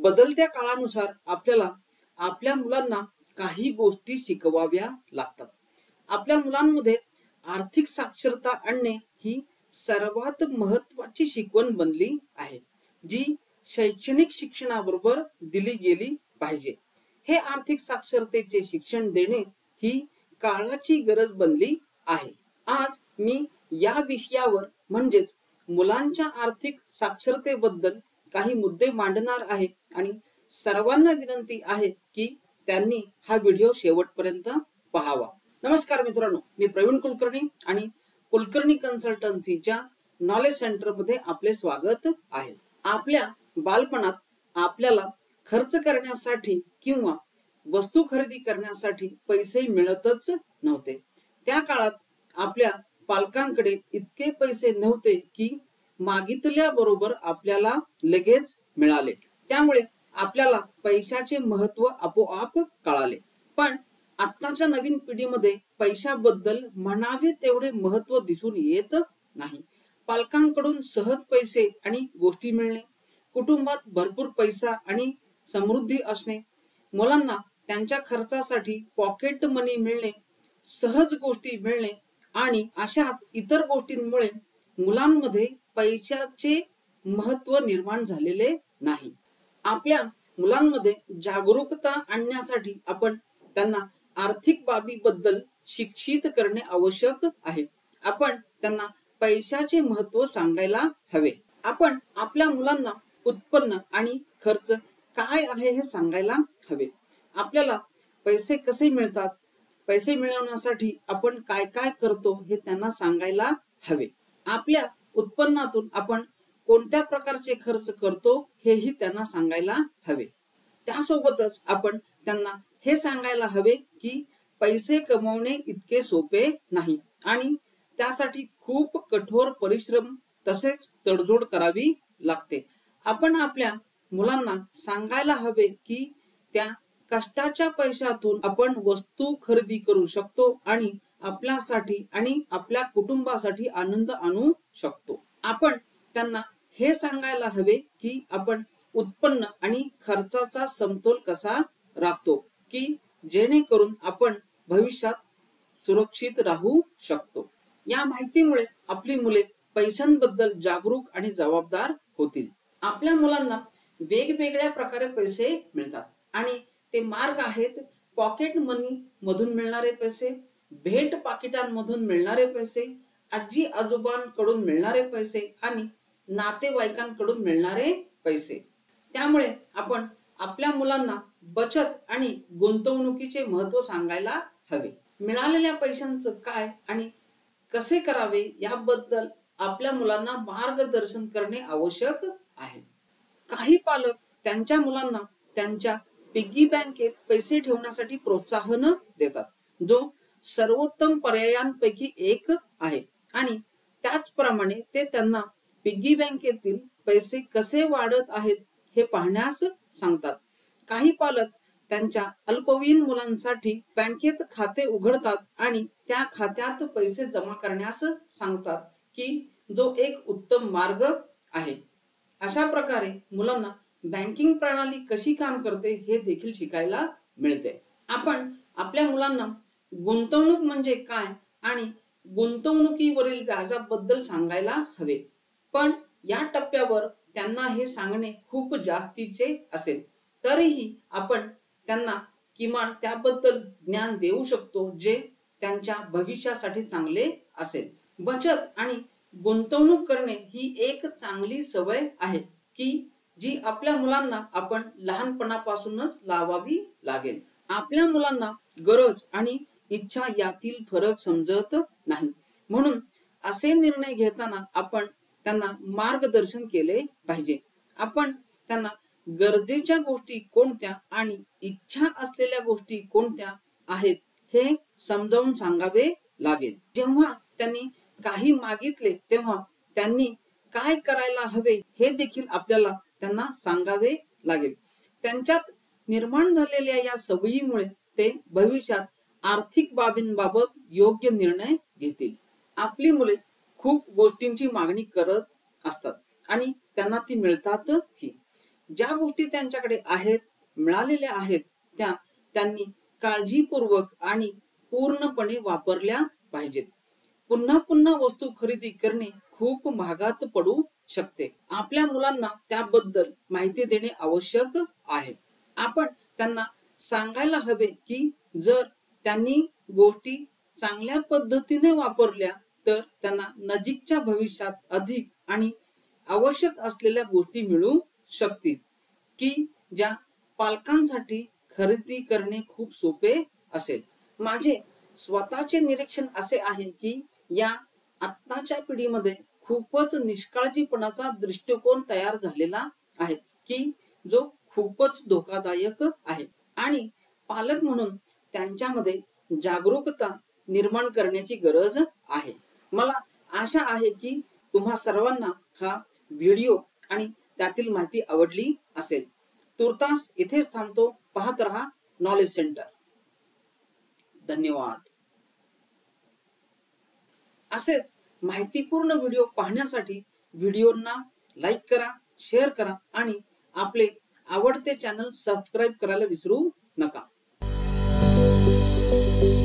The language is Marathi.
बदलत्या काळानुसार आपल्याला आपल्या मुलांना काही गोष्टी शिकवाव्या लागतात. आपल्या मुलांमध्ये आर्थिक साक्षरता आणणे ही सर्वात महत्त्वाची शिकवण बनली आहे, जी शैक्षणिक शिक्षणाबरोबर दिली गेली पाहिजे. हे आर्थिक साक्षरतेचे शिक्षण देणे ही काळाची गरज बनली आहे. आज मी या विषयावर म्हणजेच मुलांच्या आर्थिक साक्षरतेबद्दल काही मुद्दे मांडणार आहे आणि सर्वांना विनंती आहे की त्यांनी हा व्हिडिओ शेवटपर्यंत पाहावा. नमस्कार मित्रांनो, मी प्रवीण कुलकर्णी आणि कुलकर्णी कन्सल्टन्सीच्या नॉलेज सेंटर मध्ये आपले स्वागत आहे. आपल्या बालपणात आपल्याला खर्च करण्यासाठी किंवा वस्तू खरेदी करण्यासाठी पैसे मिळतच नव्हते. त्या काळात आपल्या पालकांकडे इतके पैसे नव्हते की मागितल्याबरोबर आपल्याला लगेच मिळाले. त्यामुळे आपल्याला पैशाचे महत्त्व आपोआप कळाले. पण आत्ताच्या नवीन पिढीमध्ये पैशाबद्दल म्हणावे तेवढे महत्त्व दिसून येत नाही. पालकांकडून सहज पैसे आणि गोष्टी मिळणे, कुटुंबात भरपूर पैसा आणि समृद्धी असणे, मुलांना त्यांच्या खर्चासाठी पॉकेट मनी मिळणे, सहज गोष्टी मिळणे आणि अशाच इतर गोष्टींमुळे मुलांमध्ये पैशाचे महत्त्व निर्माण झालेले नाही. आपल्या मुलांमध्ये जागरूकता आणण्यासाठी आपण त्यांना आर्थिक बाबीबद्दल शिक्षित करणे आवश्यक आहे. आपण त्यांना पैशाचे महत्त्व सांगायला हवे. आपण आपल्या मुलांना उत्पन्न आणि खर्च काय आहे हे सांगायला हवे. आपल्याला पैसे कसे मिळतात, पैसे मिळवण्यासाठी आपण काय काय करतो हे त्यांना सांगायला हवे. आपल्या उत्पन्नातून आपण कोणत्या प्रकारचे खर्च करतो हेही त्यांना सांगायला हवे. त्यासोबतच आपण त्यांना हे सांगायला हवे की पैसे कमवणे इतके सोपे नाही आणि त्यासाठी खूप कठोर परिश्रम तसेच तडजोड करावी लागते. आपण आपल्या मुलांना सांगायला हवे की त्या कष्टाच्या पैशातून आपण वस्तू खरेदी करू शकतो आणि आपल्यासाठी आणि आपल्या कुटुंबासाठी आनंद आणू शकतो. आपण त्यांना हे सांगायला हवे की आपण उत्पन्न आणि खर्चाचा समतोल कसा राखतो की जेणेकरून आपण भविष्यात सुरक्षित राहू शकतो. या माहितीमुळे आपली मुले पैशांबद्दल जागरूक आणि जबाबदार होतील. आपल्या मुलांना वेगवेगळ्या प्रकारे पैसे मिळतात आणि ते मार्ग आहेत पॉकेट मनी मधून मिळणारे पैसे, भेट पाकिटांमधून मिळणारे पैसे, आजी आजोबांकडून मिळणारे पैसे आणि नातेवाईकांकडून मिळणारे पैसे. त्यामुळे आपण आपल्या मुलांना बचत आणि गुंतवणुकीचे महत्त्व सांगायला हवे. मिळालेल्या पैशांचं काय आणि कसे करावे याबद्दल आपल्या मुलांना मार्गदर्शन करणे आवश्यक आहे. काही पालक त्यांच्या मुलांना त्यांच्या पिगी बँकेत पैसे ठेवण्यासाठी प्रोत्साहन देतात, जो सर्वोत्तम पर्यायांपैकी एक आहे आणि त्याचप्रमाणे ते त्यांना पिगी बँकेतील पैसे कसे वाढत आहेत हे पाहण्यास सांगतात. काही पालक त्यांच्या अल्पवयीन मुलांसाठी बँकेत खाते उघडतात आणि त्या खात्यात पैसे जमा करण्यास सांगतात की जो एक उत्तम मार्ग आहे. अशा प्रकारे मुलांना बँकिंग प्रणाली कशी काम करते हे देखील शिकायला मिळते. आपण आपल्या मुलांना गुंतवणूक म्हणजे काय आणि गुंतवणुकीवरील व्याजाबद्दल सांगायला हवे. पण या टप्प्यावर त्यांना हे सांगणे खूप जास्तीचे असेल तरीही आपण त्यांना किमान त्याबद्दल ज्ञान देऊ शकतो जे त्यांच्या भविष्यासाठी चांगले असेल. बचत आणि गुंतवणूक करणे ही एक चांगली सवय आहे की जी आपल्या मुलांना आपण लहानपणापासूनच लावावी लागेल. आपल्या मुलांना गरज आणि इच्छा यातील फरक समजत नाही, म्हणून असे निर्णय घेताना आपण त्यांना मार्गदर्शन केले पाहिजे. आपण त्यांना गरजेच्या गोष्टी कोणत्या आणि इच्छा असलेल्या गोष्टी कोणत्या आहेत हे समजावून सांगावे लागेल. जेव्हा त्यांनी काही मागितले तेव्हा त्यांनी काय करायला हवे हे देखील आपल्याला त्यांना सांगावे लागेल. त्यांच्यात निर्माण झालेल्या या सवयीमुळे ते भविष्यात आर्थिक बाबींबाबत योग्य निर्णय घेतील. आपली मुले खूप गोष्टींची मागणी करत असतात आणि त्यांना ती मिळतातही. ज्या गोष्टी त्यांच्याकडे आहेत, मिळालेल्या आहेत, त्या त्यांनी काळजीपूर्वक आणि पूर्णपणे वापरल्या पाहिजेत. पुन्हा पुन्हा वस्तू खरेदी करणे खूप महागात पडू शकते. आपल्या मुलांना त्याबद्दल माहिती देणे आवश्यक आहे. आपण त्यांना सांगायला हवे की जर त्यांनी गोष्टी चांगल्या पद्धतीने वापरल्या तर त्यांना नजीकच्या भविष्यात अधिक आणि आवश्यक असलेल्या गोष्टी मिळू शकतील, की ज्या पालकांसाठी खरेदी करणे खूप सोपे असेल. माझे स्वतःचे निरीक्षण असे आहे की या आत्ताच्या पिढीमध्ये खूपच निष्काळजीपणाचा दृष्टिकोन तयार झालेला आहे की जो खूपच धोकादायक आहे आणि पालक म्हणून त्यांच्यामध्ये जागरूकता निर्माण करण्याची गरज आहे. मला आशा आहे की तुम्हा सर्वांना हा व्हिडिओ आणि त्यातील माहिती आवडली असेल. तुर्तास इथेच थांबतो. पाहत रहा नॉलेज सेंटर. धन्यवाद. असेच माहितीपूर्ण व्हिडिओ पाहण्यासाठी व्हिडिओंना लाईक करा, शेअर करा आणि आपले आवडते चॅनल सबस्क्राईब करायला विसरू नका.